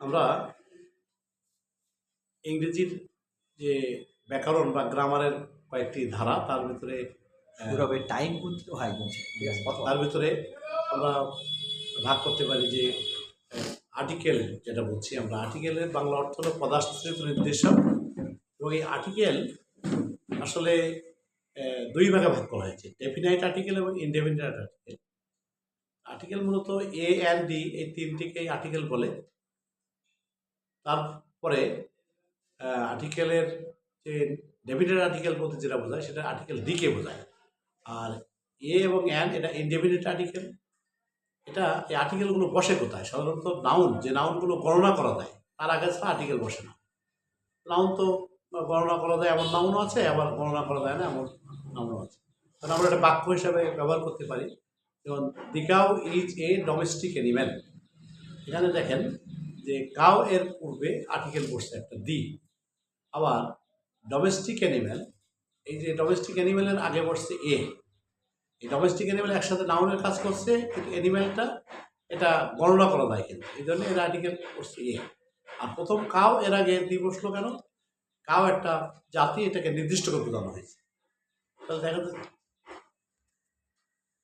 আমরা ইংরেজির যে ব্যাকরণ বা গ্রামারের কয়েকটি ধারা তার ভিতরে পুরোবে টাইম কিন্তু হয় কিন্তু তার ভিতরে আমরা ভাগ করতে পারি যে আর্টিকেল যেটা বলছি আমরা আর্টিকেলের বাংলা অর্থ হলো পদাশ্রিত নির্দেশক এবং এই আর্টিকেল আসলে দুই ভাগে ভাগ করা হয়েছে ডেফিনাইট আর্টিকেল এবং ইনডেফিনাইট আর্টিকেল। আর্টিকেল মূলত এ অ্যান্ড ডি এই তিনটিকেই আর্টিকেল বলে। তারপরে আর্টিকেলের যে ডেফিনাইট আর্টিকেল বলতে যেটা বোঝায় সেটা আর্টিকেল ডিকে বোঝায়। আর এ এবং অ্যান এটা ইনডেফিনিট আর্টিকেল। এটা এই আর্টিকেলগুলো বসে কোথায়? সাধারণত নাউন, যে নাউনগুলো গণনা করা যায় তার আগে ছাড়া আর্টিকেল বসে না। নাউন তো গণনা করা যায় এমন নাউনও আছে, আবার গণনা করা যায় না এমন নাউনও আছে। তাহলে আমরা একটা বাক্য হিসাবে ব্যবহার করতে পারি। যেমন the cow is a domestic animal. এখানে দেখেন যে কাউ এর পূর্বে আর্টিকেল বসছে একটা দি। আবার ডোমেস্টিক অ্যানিম্যাল, এই যে ডোমেস্টিক অ্যানিম্যালের আগে বসছে এ। এই ডোমেস্টিক অ্যানিম্যাল একসাথে নাউনের কাজ করছে, কিন্তু অ্যানিম্যালটা এটা গণনা করা যায় কিন্তু, এই জন্য এর আর্টিকেল করছে এ। আর প্রথম কাউ এর আগে দি বসলো কেন? কাউ একটা জাতি, এটাকে নির্দিষ্ট করে বোঝানো হয়েছে। তাহলে দেখা যাচ্ছে